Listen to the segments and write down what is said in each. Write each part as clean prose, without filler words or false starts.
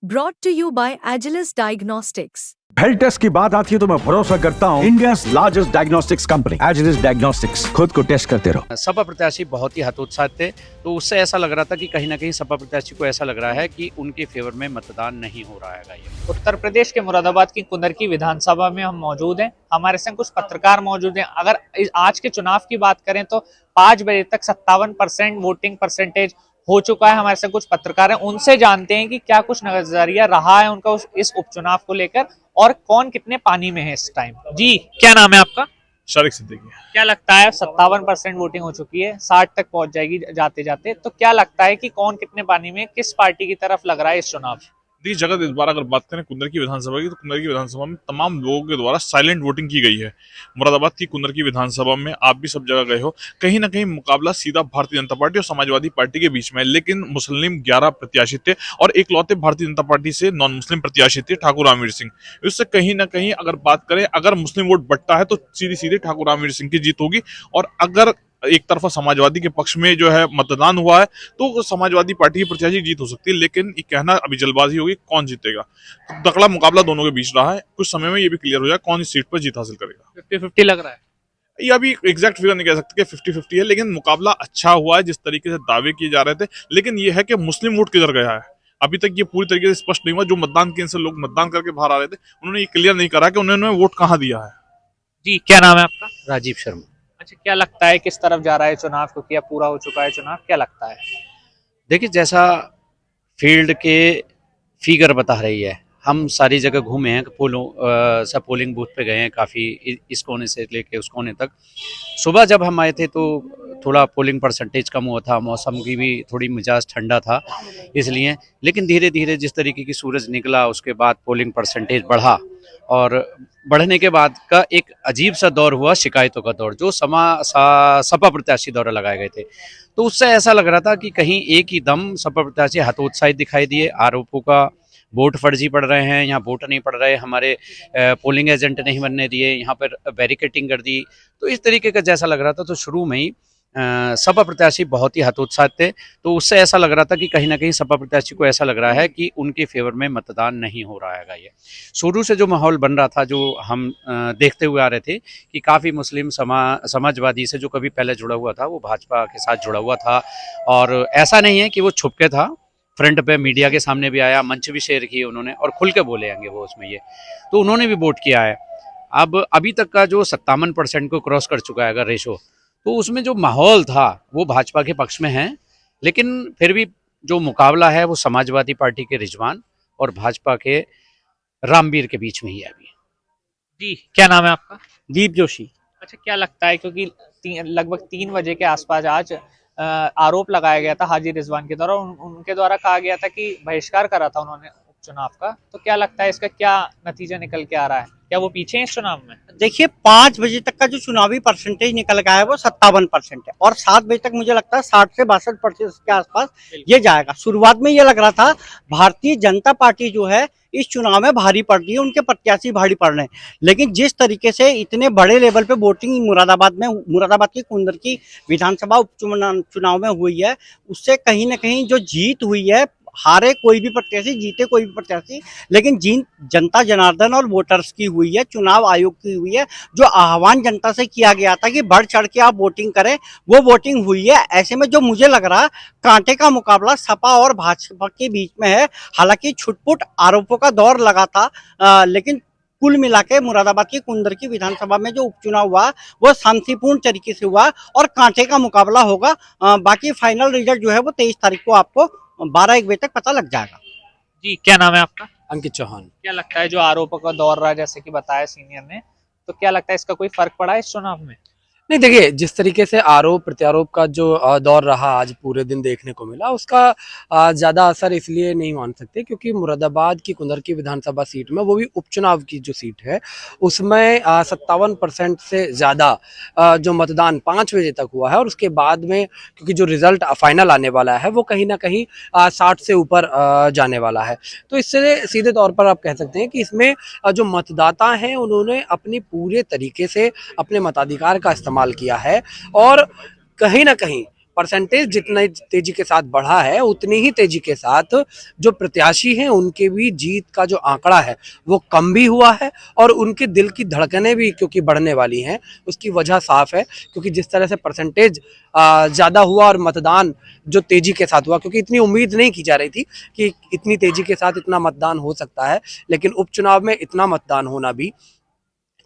brought to you by Agilus Diagnostics. Health test की बात आती है तो मैं भरोसा करता हूँ India's largest diagnostics company Agilus diagnostics. खुद को टेस्ट करते रहो। सपा प्रत्याशी बहुत ही हतोत्साहित थे, तो उससे ऐसा लग रहा था कि कहीं ना कहीं सपा प्रत्याशी को ऐसा लग रहा है कि उनके फेवर में मतदान नहीं हो रहा है। ये उत्तर प्रदेश के मुरादाबाद की कुंदरकी विधानसभा में हम मौजूद हैं। हमारे संग कुछ पत्रकार मौजूद हैं। अगर आज के चुनाव की बात करें तो 5 बजे तक 57% वोटिंग परसेंटेज हो चुका है। हमारे संग कुछ पत्रकार हैं, उनसे जानते हैं कि क्या कुछ नजरिया रहा है उनका इस उपचुनाव को लेकर और कौन कितने पानी में है इस टाइम। जी, क्या नाम है आपका? शारिक सिद्दीकी। क्या लगता है 57% वोटिंग हो चुकी है, 60 तक पहुंच जाएगी जाते जाते, तो क्या लगता है कि कौन कितने पानी में, किस पार्टी की तरफ लग रहा है इस चुनाव? देखिए, जगत इस बार अगर बात करें कुंदरकी विधानसभा की, तो कुंदरकी विधानसभा में तमाम लोगों के द्वारा साइलेंट वोटिंग की गई है। मुरादाबाद की कुंदरकी विधानसभा में आप भी सब जगह गए हो, कहीं ना कहीं मुकाबला सीधा भारतीय जनता पार्टी और समाजवादी पार्टी के बीच में है। लेकिन मुस्लिम 11 प्रत्याशी थे और एक लौते भारतीय जनता पार्टी से नॉन मुस्लिम प्रत्याशी थे ठाकुर रामवीर सिंह। इससे कहीं ना कहीं अगर बात करें, अगर मुस्लिम वोट बढ़ता है तो सीधी सीधी ठाकुर रामवीर सिंह की जीत होगी। और अगर एक तरफा समाजवादी के पक्ष में जो है मतदान हुआ है तो समाजवादी पार्टी की प्रत्याशी जीत हो सकती है। लेकिन ये कहना अभी जल्दबाजी होगी कौन जीतेगा। तो तगड़ा मुकाबला दोनों के बीच रहा है। कुछ समय में ये भी क्लियर हो जाए कौन इस सीट पर जीत हासिल करेगा। 50-50 लग रहा है। ये अभी एग्जैक्ट फिगर नहीं कह सकते कि 50-50 है, लेकिन मुकाबला अच्छा हुआ है जिस तरीके से दावे किए जा रहे थे। लेकिन ये है कि मुस्लिम वोट किधर गया है, अभी तक ये पूरी तरीके से स्पष्ट नहीं हुआ। जो मतदान केंद्र से लोग मतदान करके बाहर आ रहे थे, उन्होंने ये क्लियर नहीं करा कि उन्होंने वोट कहाँ दिया है। जी, क्या नाम है आपका? राजीव शर्मा। अच्छा, क्या लगता है किस तरफ जा रहा है चुनाव, क्योंकि अब पूरा हो चुका है चुनाव, क्या लगता है? देखिए, जैसा फील्ड के फिगर बता रही है, हम सारी जगह घूमे हैं, सब पोलिंग बूथ पे गए हैं, काफ़ी इस कोने से लेके उस कोने तक। सुबह जब हम आए थे तो थोड़ा पोलिंग परसेंटेज कम हुआ था, मौसम की भी थोड़ी मिजाज ठंडा था इसलिए। लेकिन धीरे धीरे जिस तरीके की सूरज निकला उसके बाद पोलिंग परसेंटेज बढ़ा और बढ़ने के बाद का एक अजीब सा दौर हुआ, शिकायतों का दौर, जो सपा प्रत्याशी द्वारा लगाए गए थे। तो उससे ऐसा लग रहा था कि कहीं एक ही दम सपा प्रत्याशी हतोत्साहित दिखाई दिए। आरोपों का वोट फर्जी पड़ रहे हैं, यहाँ वोट नहीं पड़ रहे, हमारे पोलिंग एजेंट नहीं बनने दिए, यहाँ पर बैरिकेटिंग कर दी। तो इस तरीके का जैसा लग रहा था, तो शुरू में ही सपा प्रत्याशी बहुत ही हतोत्साहित थे। तो उससे ऐसा लग रहा था कि कहीं ना कहीं सपा प्रत्याशी को ऐसा लग रहा है कि उनके फेवर में मतदान नहीं हो रहा है। ये शुरू से जो माहौल बन रहा था, जो हम देखते हुए आ रहे थे कि काफ़ी मुस्लिम समाजवादी से जो कभी पहले जुड़ा हुआ था वो भाजपा के साथ जुड़ा हुआ था। और ऐसा नहीं है कि वो छुप के था, फ्रंट पे मीडिया के सामने भी आया, मंच भी शेयर किए उन्होंने और खुल के बोले आएंगे वो उसमें। ये तो उन्होंने भी वोट किया है। अब अभी तक का जो 57% को क्रॉस कर चुका है अगर रेशो, तो उसमें जो माहौल था वो भाजपा के पक्ष में है। लेकिन फिर भी जो मुकाबला है वो समाजवादी पार्टी के रिजवान और भाजपा के रामवीर के बीच में ही है अभी। जी, क्या नाम है आपका? दीप जोशी। अच्छा, क्या लगता है, क्योंकि लगभग 3 बजे के आसपास आज आरोप लगाया गया था हाजी रिजवान के द्वारा, उनके द्वारा कहा गया था कि बहिष्कार करा था उन्होंने उपचुनाव का, तो क्या लगता है इसका क्या नतीजा निकल के आ रहा है? क्या वो पीछे हैं इस चुनाव में? देखिए, 5 बजे तक का जो चुनावी परसेंटेज निकल गया है वो 57% है और 7 बजे तक मुझे लगता है 60 से 62% के आसपास ये जाएगा। शुरुआत में ये लग रहा था भारतीय जनता पार्टी जो है इस चुनाव में भारी पड़ रही है, उनके प्रत्याशी भारी पड़ रहे हैं। लेकिन जिस तरीके से इतने बड़े लेवल पे वोटिंग मुरादाबाद की कुंदरकी विधानसभा उपचुनाव में हुई है, उससे कहीं ना कहीं जो जीत हुई है, हारे कोई भी प्रत्याशी, जीते कोई भी प्रत्याशी, लेकिन जीत जनता जनार्दन और वोटर्स की हुई है, चुनाव आयोग की हुई है। जो आह्वान जनता से किया गया था कि बढ़ चढ़ के आप वोटिंग करें, वो वोटिंग हुई है। ऐसे में जो मुझे लग रहा कांटे का मुकाबला सपा और भाजपा के बीच में है। हालांकि छुटपुट आरोपों का दौर लगा था, लेकिन कुल मिला के मुरादाबाद की कुंदरकी विधानसभा में जो उपचुनाव हुआ वो शांतिपूर्ण तरीके से हुआ और कांटे का मुकाबला होगा। बाकी फाइनल रिजल्ट जो है वो 23 तारीख को आपको 12-1 बजे तक पता लग जाएगा। जी, क्या नाम है आपका? अंकित चौहान। क्या लगता है जो आरोपों का दौर रहा, जैसे कि बताया सीनियर ने, तो क्या लगता है इसका कोई फर्क पड़ा है इस चुनाव में? नहीं, देखिए, जिस तरीके से आरोप प्रत्यारोप का जो दौर रहा आज पूरे दिन देखने को मिला, उसका ज़्यादा असर इसलिए नहीं मान सकते क्योंकि मुरादाबाद की कुंदरकी विधानसभा सीट में, वो भी उपचुनाव की जो सीट है, उसमें 57% से ज़्यादा जो मतदान 5 बजे तक हुआ है और उसके बाद में क्योंकि जो रिजल्ट फाइनल आने वाला है वो कहीं ना कहीं 60 से ऊपर जाने वाला है। तो इससे सीधे तौर पर आप कह सकते हैं कि इसमें जो मतदाता हैं उन्होंने अपनी पूरे तरीके से अपने मताधिकार का इस्तेमाल किया है और कहीं ना कहीं परसेंटेज जितना तेजी के साथ बढ़ा है उतनी ही तेजी के साथ जो प्रत्याशी हैं उनके भी जीत का जो आंकड़ा है वो कम भी हुआ है, और उनके दिल की धड़कनें भी क्योंकि बढ़ने वाली हैं। उसकी वजह साफ है, क्योंकि जिस तरह से परसेंटेज ज़्यादा हुआ और मतदान जो तेजी के साथ हुआ, क्योंकि इतनी उम्मीद नहीं की जा रही थी कि इतनी तेजी के साथ इतना मतदान हो सकता है, लेकिन उपचुनाव में इतना मतदान होना भी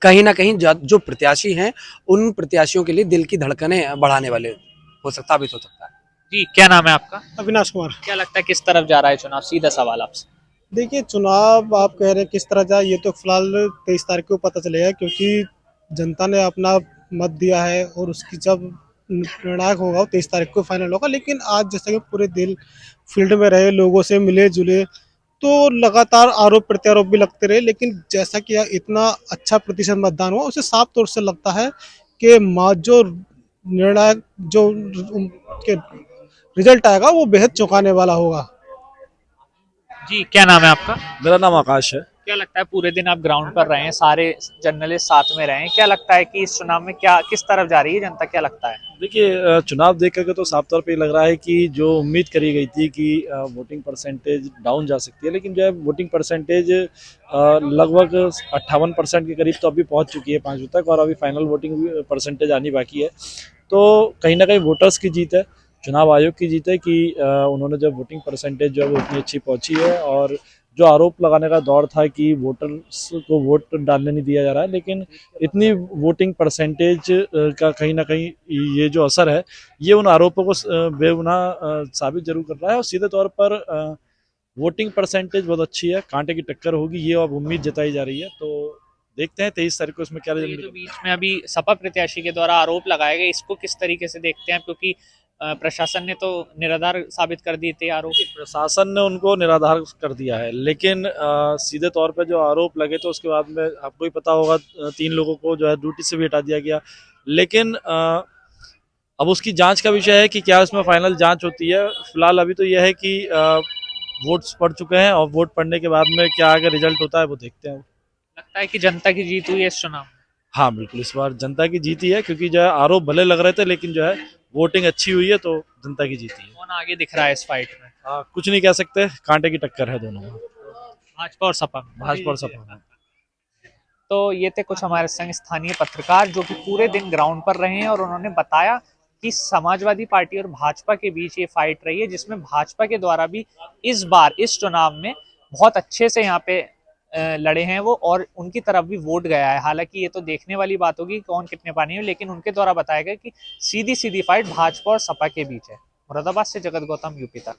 कहीं ना कहीं जो प्रत्याशी हैं उन प्रत्याशियों के लिए दिल की धड़कनें बढ़ाने वाले साबित हो सकता है। जी, क्या नाम है आपका? अविनाश कुमार। क्या लगता है किस तरफ जा रहा है चुनाव? सीधा सवाल आपसे। देखिए, चुनाव आप कह रहे हैं किस तरह जाए, ये तो फिलहाल 23 तारीख को पता चलेगा, क्योंकि जनता ने अपना मत दिया है और उसकी जब निर्णायक होगा वो 23 तारीख को फाइनल होगा। लेकिन आज जैसा कि पूरे दिन फील्ड में रहे, लोगों से मिले जुले, तो लगातार आरोप प्रत्यारोप भी लगते रहे, लेकिन जैसा कि इतना अच्छा प्रतिशत मतदान हुआ, उसे साफ तौर से लगता है कि जो निर्णायक जो के रिजल्ट आएगा वो बेहद चौंकाने वाला होगा। जी, क्या नाम है आपका? मेरा नाम आकाश है। क्या लगता है पूरे दिन आप ग्राउंड पर रहे हैं, सारे जर्नलिस्ट साथ में रहे हैं, क्या लगता है कि इस चुनाव में क्या किस तरफ जा रही है जनता, क्या लगता है? देखिए, चुनाव देख करके तो साफ तौर पे लग रहा है कि जो उम्मीद करी गई थी कि वोटिंग परसेंटेज डाउन जा सकती है, लेकिन जो है वोटिंग परसेंटेज लगभग 58% के करीब तो अभी पहुंच चुकी है 5 बजे तक, और अभी फाइनल वोटिंग परसेंटेज आनी बाकी है। तो कहीं ना कहीं वोटर्स की जीत है, चुनाव आयोग की जीत है कि उन्होंने जब वोटिंग परसेंटेज जो है वो इतनी अच्छी पहुंची है। और जो आरोप लगाने का दौर था कि वोटर्स को वोट डालने नहीं दिया जा रहा है, लेकिन इतनी वोटिंग परसेंटेज का कहीं ना कहीं ये जो असर है ये उन आरोपों को बेगुनाह साबित जरूर कर रहा है। और सीधे तौर पर वोटिंग परसेंटेज बहुत अच्छी है, कांटे की टक्कर होगी ये अब उम्मीद जताई जा रही है। तो देखते हैं 23 तारीख को इसमें क्या ये जो बीच में अभी सपा प्रत्याशी के द्वारा आरोप लगाए गए, इसको किस तरीके से देखते हैं? क्योंकि प्रशासन ने तो निराधार साबित कर दिए थे आरोप। प्रशासन ने उनको निराधार कर दिया है, लेकिन सीधे तौर पे जो आरोप लगे तो उसके बाद में आपको ही पता होगा 3 लोगों को जो है ड्यूटी से भी हटा दिया गया। लेकिन अब उसकी जांच का विषय है कि क्या उसमें फाइनल जांच होती है। फिलहाल अभी तो यह है कि वोट्स पड़ चुके हैं, और वोट पड़ने के बाद में क्या आगे रिजल्ट होता है वो देखते हैं। लगता है कि जनता की जीत हुई है इस चुनाव? हाँ बिल्कुल, इस बार जनता की जीत ही है, क्योंकि जो है आरोप भले लग रहे थे लेकिन जो है वोटिंग अच्छी हुई है, तो जनता की जीत ही है। कौन आगे दिख रहा है इस फाइट में? कुछ नहीं कह सकते, कांटे की टक्कर है दोनों में, भाजपा और सपा। भाजपा और सपा में। तो ये थे कुछ हमारे संग स्थानीय पत्रकार जो कि पूरे दिन ग्राउंड पर रहे हैं, और उन्होंने बताया कि समाजवादी पार्टी और भाजपा के बीच ये फाइट रही है, जिसमें भाजपा के द्वारा भी इस बार इस चुनाव में बहुत अच्छे से यहाँ पे लड़े हैं वो, और उनकी तरफ भी वोट गया है। हालांकि ये तो देखने वाली बात होगी कौन कितने पानी है, लेकिन उनके द्वारा बताया गया कि सीधी सीधी फाइट भाजपा और सपा के बीच है। मुरादाबाद से जगत गौतम, यूपी तक।